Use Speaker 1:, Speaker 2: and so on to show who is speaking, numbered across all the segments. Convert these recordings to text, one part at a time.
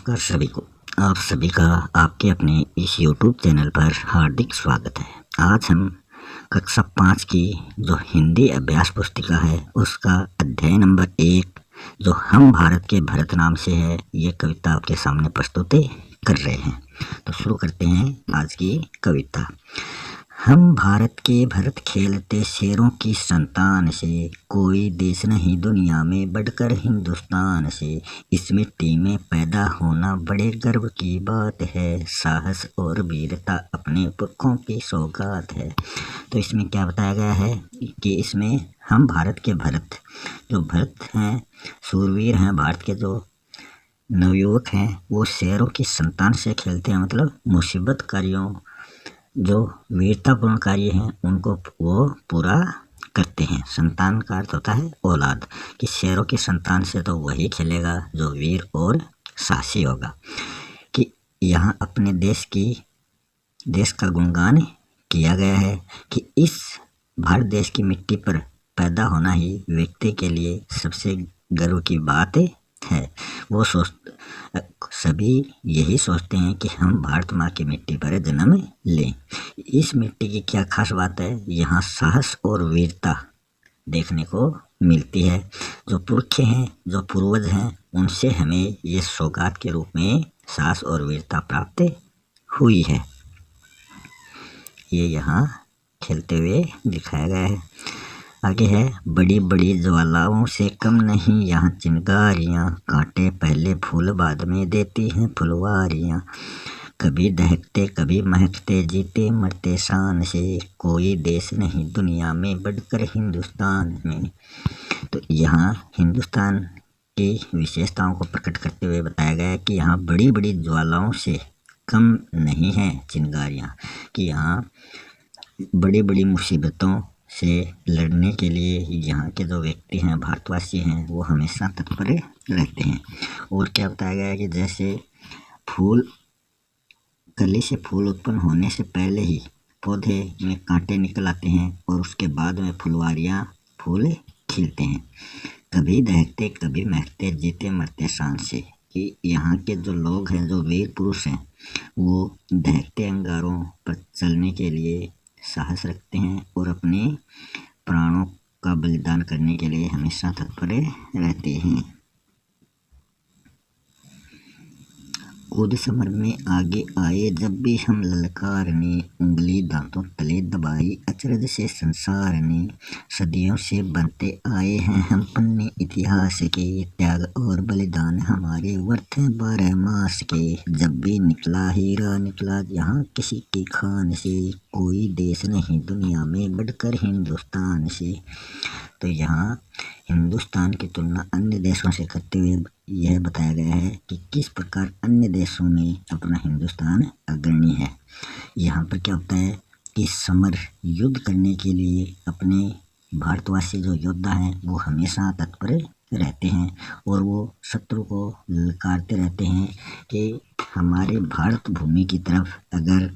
Speaker 1: नमस्कार सभी को। आप सभी का आपके अपने इस YouTube चैनल पर हार्दिक स्वागत है। आज हम कक्षा 5 की जो हिंदी अभ्यास पुस्तिका है उसका अध्याय नंबर 1 जो हम भारत के भरत नाम से है, ये कविता आपके सामने प्रस्तुत कर रहे हैं। तो शुरू करते हैं आज की कविता। हम भारत के भरत खेलते शेरों की संतान से, कोई देश नहीं दुनिया में बढ़कर हिंदुस्तान से। इस मिट्टी में पैदा होना बड़े गर्व की बात है, साहस और वीरता अपने पुरखों की सौगात है। तो इसमें क्या बताया गया है कि इसमें हम भारत के भरत, जो भरत हैं शूरवीर हैं, भारत के जो नवयुवक हैं वो शेरों की संतान से खेलते हैं, मतलब मुसीबत कार्यों जो वीरतापूर्ण कार्य हैं उनको वो पूरा करते हैं। संतान का अर्थ होता है औलाद, कि शेरों की संतान से तो वही खेलेगा जो वीर और साहसी होगा। कि यहाँ अपने देश का गुणगान किया गया है कि इस भारत देश की मिट्टी पर पैदा होना ही व्यक्ति के लिए सबसे गर्व की बात है। वो सभी यही सोचते हैं कि हम भारत माँ की मिट्टी पर जन्म लें। इस मिट्टी की क्या खास बात है, यहाँ साहस और वीरता देखने को मिलती है। जो पुरखे हैं, जो पूर्वज हैं, उनसे हमें ये सौगात के रूप में साहस और वीरता प्राप्त हुई है। ये यहाँ खेलते हुए दिखाया गया है। आगे है, बड़ी बड़ी ज्वालाओं से कम नहीं यहाँ चिंगारियाँ, कांटे पहले फूल बाद में देती हैं फुलवारियाँ। कभी दहकते कभी महकते जीते मरते शान से, कोई देश नहीं दुनिया में बढ़कर हिंदुस्तान में। तो यहाँ हिंदुस्तान की विशेषताओं को प्रकट करते हुए बताया गया है कि यहाँ बड़ी बड़ी ज्वालाओं से कम नहीं है चिंगारियाँ, कि यहाँ बड़ी बड़ी मुसीबतों से लड़ने के लिए यहाँ के जो व्यक्ति हैं, भारतवासी हैं, वो हमेशा तत्पर रहते हैं। और क्या बताया गया है कि जैसे कली से फूल उत्पन्न होने से पहले ही पौधे में कांटे निकल आते हैं और उसके बाद में फुलवारियाँ फूल खिलते हैं। कभी दहकते कभी महकते जीते मरते शान से, कि यहाँ के जो लोग हैं, जो वीर पुरुष हैं, वो दहकते अंगारों पर चलने के लिए साहस रखते हैं और अपने प्राणों का बलिदान करने के लिए हमेशा तत्पर रहते हैं। कूद समर में आगे आए जब भी हम ललकारने, उंगली दांतों तले दबाई अचरज से संसार ने। सदियों से बनते आए हैं हम पन्ने इतिहास के, त्याग और बलिदान हमारे वर्थ हैं 12 मास के। जब भी निकला हीरा निकला यहाँ किसी की खान से, कोई देश नहीं दुनिया में बढ़कर हिंदुस्तान से। तो यहाँ हिंदुस्तान की तुलना अन्य देशों से करते हुए यह बताया गया है कि किस प्रकार अन्य देशों में अपना हिंदुस्तान अग्रणी है। यहाँ पर क्या होता है कि समर युद्ध करने के लिए अपने भारतवासी जो योद्धा हैं वो हमेशा तत्पर रहते हैं और वो शत्रु को ललकारते रहते हैं कि हमारे भारत भूमि की तरफ अगर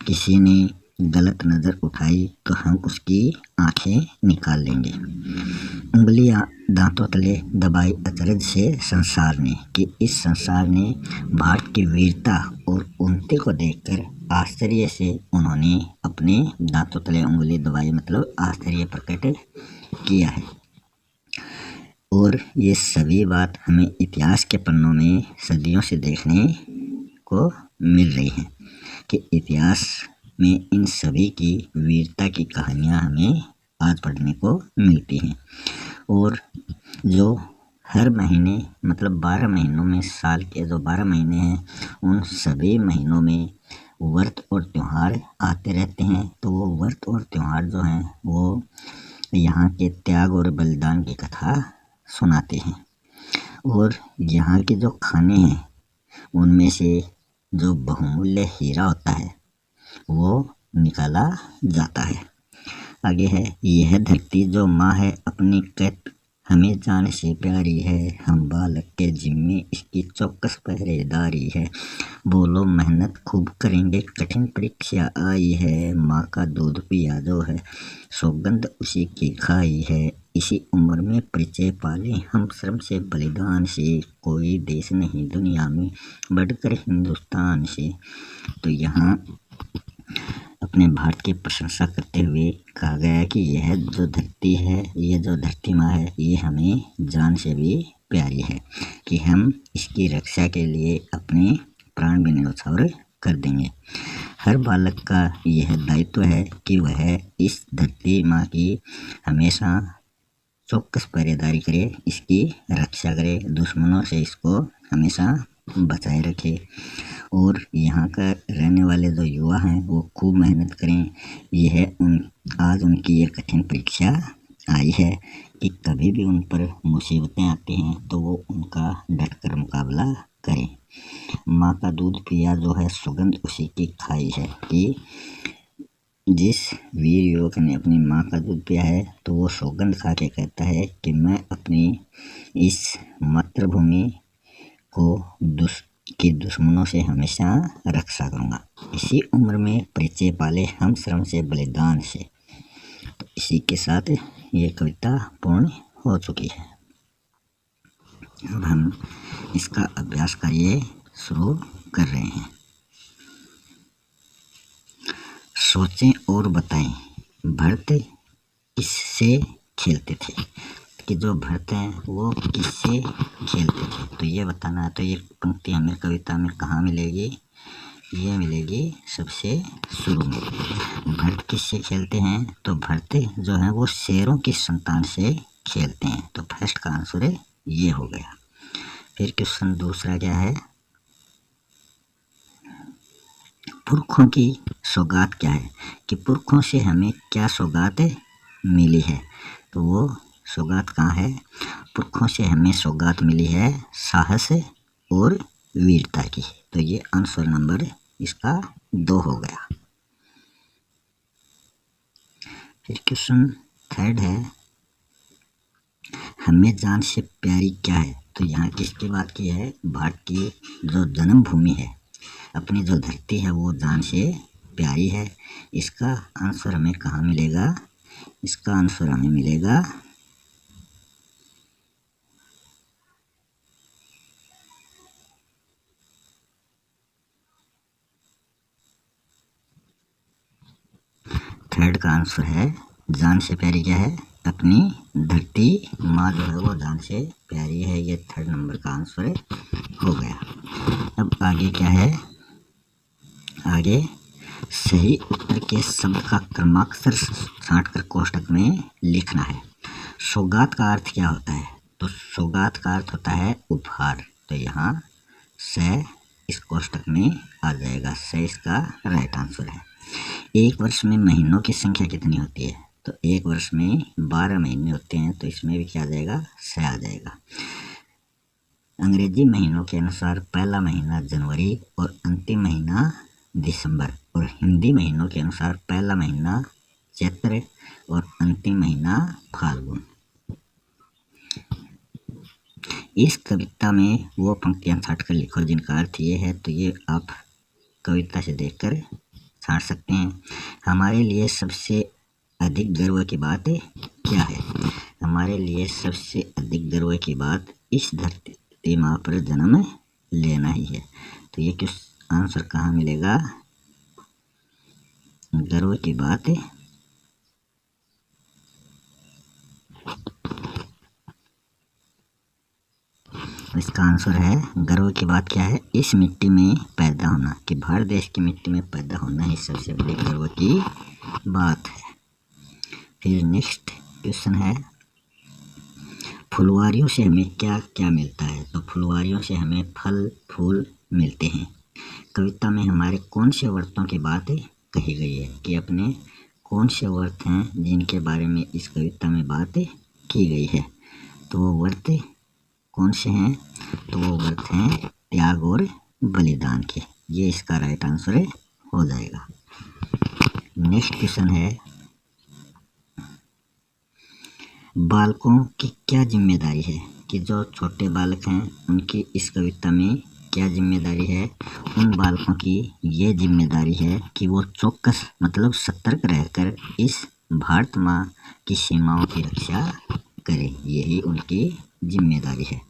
Speaker 1: किसी ने गलत नज़र उठाई तो हम उसकी आंखें निकाल लेंगे। उंगलियां दांतों तले दबाई अचरज से संसार ने, कि इस संसार ने भारत की वीरता और उन्नति को देखकर आश्चर्य से उन्होंने अपने दांतों तले उंगली दबाई, मतलब आश्चर्य प्रकट किया है। और ये सभी बात हमें इतिहास के पन्नों में सदियों से देखने को मिल रही है कि इतिहास में इन सभी की वीरता की कहानियाँ हमें आज पढ़ने को मिलती हैं। और जो हर महीने, मतलब 12 महीनों में, साल के जो 12 महीने हैं उन सभी महीनों में व्रत और त्यौहार आते रहते हैं। तो वो व्रत और त्यौहार जो हैं वो यहाँ के त्याग और बलिदान की कथा सुनाते हैं। और यहाँ के जो खाने हैं उनमें से जो बहुमूल्य हीरा होता है वो निकाला जाता है। आगे है, यह धरती जो माँ है अपनी कैद हमें जान से प्यारी है, हम बालक के जिम्मे इसकी चौकस पहरेदारी है। बोलो मेहनत खूब करेंगे, कठिन परीक्षा आई है। माँ का दूध पिया जो है, सौगंध उसी की खाई है। इसी उम्र में परिचय पाले हम श्रम से बलिदान से, कोई देश नहीं दुनिया में बढ़कर हिंदुस्तान से। तो यहाँ अपने भारत की प्रशंसा करते हुए कहा गया है कि यह जो धरती है, ये जो धरती माँ है, ये हमें जान से भी प्यारी है कि हम इसकी रक्षा के लिए अपने प्राण भी न्यौछावर कर देंगे। हर बालक का यह दायित्व है कि वह इस धरती माँ की हमेशा चौकस पहरेदारी करे, इसकी रक्षा करे, दुश्मनों से इसको हमेशा बचाए रखे। और यहाँ का रहने वाले जो युवा हैं वो खूब मेहनत करें। आज उनकी ये कठिन परीक्षा आई है कि कभी भी उन पर मुसीबतें आती हैं तो वो उनका डटकर मुकाबला करें। माँ का दूध पिया जो है, सुगंध उसी की खाई है कि जिस वीर युवक ने अपनी माँ का दूध पिया है तो वो सौगंध खा के कहता है कि मैं अपनी इस मातृभूमि को दुश्मनों से हमेशा रक्षा करूँगा। इसी उम्र में परिचय पाले हम श्रम से बलिदान से। तो इसी के साथ ये कविता पूर्ण हो चुकी है। अब हम इसका अभ्यास कार्य शुरू कर रहे हैं। सोचें और बताएं, भरत किससे खेलते थे? कि जो भरत हैं वो किससे खेलते थे, तो ये बताना है। तो ये पंक्ति हमें कविता में कहाँ मिलेगी? ये मिलेगी सबसे शुरू में। भरत किससे खेलते हैं? तो भरत जो है वो शेरों की संतान से खेलते हैं। तो फर्स्ट का आंसर ये हो गया। फिर क्वेश्चन दूसरा क्या है? पुरखों की सौगात क्या है? कि पुरखों से हमें क्या सौगात मिली है? तो वो सौगात कहाँ है? पुरखों से हमें सौगात मिली है साहस और वीरता की। तो ये आंसर नंबर इसका 2 हो गया। फिर क्वेश्चन थर्ड है, हमें जान से प्यारी क्या है? तो यहाँ किसकी बात की है? भारत की जो जन्मभूमि है, अपनी जो धरती है वो जान से प्यारी है। इसका आंसर हमें कहाँ मिलेगा? इसका आंसर हमें मिलेगा थर्ड का आंसर है जान से प्यारी क्या है? अपनी धरती माँ जो है वो जान से प्यारी है। ये थर्ड नंबर का आंसर हो गया। अब आगे क्या है? आगे सही उत्तर के शब्द का क्रमाक्षर छांटकर कोष्टक में लिखना है। सौगात का अर्थ क्या होता है? तो सौगात का अर्थ होता है उपहार। तो यहाँ से इस कोष्टक में आ जाएगा। से इसका राइट आंसर है। एक वर्ष में महीनों की संख्या कितनी होती है? तो एक वर्ष में 12 महीने होते हैं। तो इसमें भी क्या आ जाएगा? से आ जाएगा। अंग्रेजी महीनों के अनुसार पहला महीना जनवरी और अंतिम महीना दिसंबर, और हिंदी महीनों के अनुसार पहला महीना चैत्र और अंतिम महीना फाल्गुन। इस कविता में वो पंक्तियां छाट कर लिखो जिनका अर्थ ये है। तो ये आप कविता से देखकर छाट सकते हैं। हमारे लिए सबसे अधिक गर्व की बात क्या है? हमारे लिए सबसे अधिक गर्व की बात इस धरती माँ पर जन्म लेना ही है। तो ये किस आंसर कहाँ मिलेगा? गर्व की बात इसका आंसर है गर्व की बात क्या है? इस मिट्टी में पैदा होना। कि भारत देश की मिट्टी में पैदा होना ही सबसे बड़ी गर्व की बात है। फिर नेक्स्ट क्वेश्चन है, फुलवारियों से हमें क्या क्या मिलता है? तो फुलवारियों से हमें फल फूल मिलते हैं। कविता में हमारे कौन से व्रतों की बात कही गई है? कि अपने कौन से व्रत हैं जिनके बारे में इस कविता में बात की गई है? तो वो व्रत कौन से हैं? तो वो व्रत हैं त्याग और बलिदान के। ये इसका राइट आंसर हो जाएगा। नेक्स्ट क्वेश्चन है, बालकों की क्या जिम्मेदारी है, कि जो छोटे बालक हैं उनकी इस कविता में क्या जिम्मेदारी है। उन बालकों की ये जिम्मेदारी है कि वो चौकस मतलब सतर्क रहकर इस भारत माँ की सीमाओं की रक्षा करें, यही उनकी जिम्मेदारी है।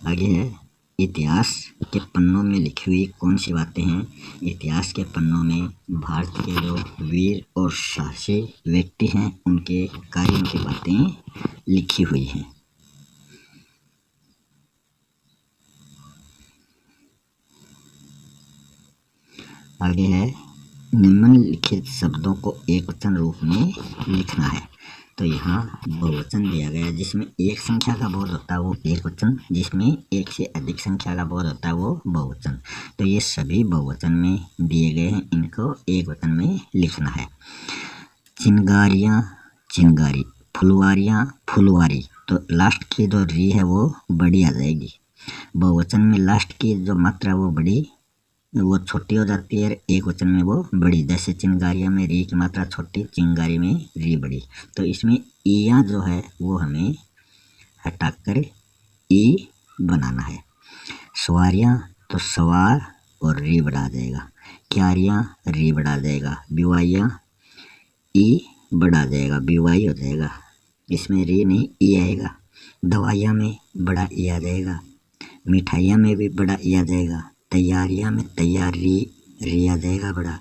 Speaker 1: आगे है, इतिहास के पन्नों में लिखी हुई कौन सी बातें हैं। इतिहास के पन्नों में भारत के जो वीर और साहसी व्यक्ति हैं उनके कार्यों की बातें लिखी हुई हैं। आगे है, निम्नलिखित शब्दों को एकवचन रूप में लिखना है। तो यहाँ बहुवचन दिया गया है, जिसमें एक संख्या का बोध होता है वो एकवचन, जिसमें एक से अधिक संख्या का बोध होता है वो बहुवचन। तो ये सभी बहुवचन में दिए गए हैं, इनको एकवचन में लिखना है। चिंगारियाँ चिंगारी, फुलवारियाँ फुलवारी। तो लास्ट की जो री है वो बड़ी आ जाएगी। बहुवचन में लास्ट की जो मात्रा वो बड़ी वो छोटी हो जाती है, एक वचन में वो बड़ी। जैसे चिंगारियाँ में री की मात्रा छोटी, चिंगारी में री बड़ी। तो इसमें ईया जो है वो हमें हटाकर ई बनाना है। सवारियाँ तो सवार और री बढ़ा जाएगा। क्यारियाँ री बढ़ा जाएगा। बिवाइयाँ ई बढ़ा जाएगा, बिवाई हो जाएगा, इसमें री नहीं ई आएगा। दवाइयाँ में बड़ा ई आ जाएगा। मिठाइयाँ में भी बड़ा ई आ जाएगा। तैयारियाँ में तैयारी री आ जाएगा बड़ा।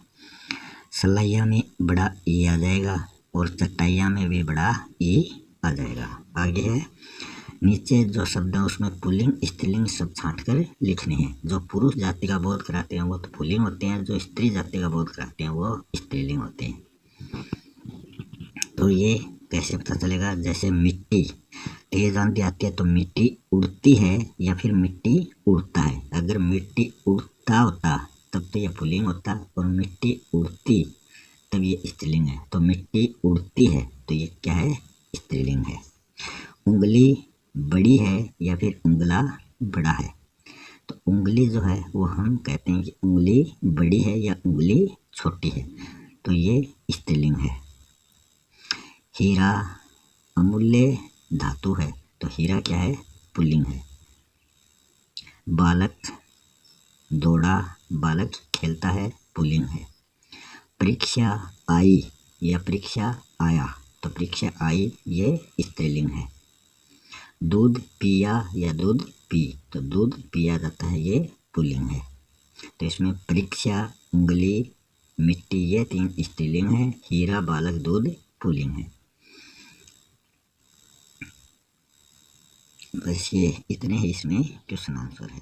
Speaker 1: सलाइयाँ में बड़ा ई आ जाएगा और चटाइयाँ में भी बड़ा ई आ जाएगा। आगे है, नीचे जो शब्द है उसमें पुल्लिंग स्त्रीलिंग सब छांट कर लिखने हैं। जो पुरुष जाति का बोध कराते हैं वो तो पुल्लिंग होते हैं, जो स्त्री जाति का बोध कराते हैं वो स्त्रीलिंग होते हैं। तो ये कैसे पता चलेगा, जैसे मिट्टी तेज आंधी आती है तो मिट्टी उड़ती है या फिर मिट्टी उड़ता है। अगर मिट्टी उड़ता होता तब तो ये पुल्लिंग होता, और मिट्टी उड़ती तब ये स्त्रीलिंग है। तो मिट्टी उड़ती है तो ये क्या है, स्त्रीलिंग है। उंगली बड़ी है या फिर उंगला बड़ा है। तो उंगली जो है वो हम कहते हैं कि उंगली बड़ी है या उंगली छोटी है, तो ये स्त्रीलिंग है। हीरा अमूल्य धातु है, तो हीरा क्या है, पुल्लिंग है। बालक दौड़ा, बालक खेलता है, पुल्लिंग है। परीक्षा आई या परीक्षा आया, तो परीक्षा आई ये स्त्रीलिंग है। दूध पिया या दूध पी, तो दूध पिया जाता है ये पुल्लिंग है। तो इसमें परीक्षा, उंगली, मिट्टी ये 3 स्त्रीलिंग है। हीरा, बालक, दूध पुल्लिंग है। बस ये इतने ही इसमें क्वेश्चन आंसर है।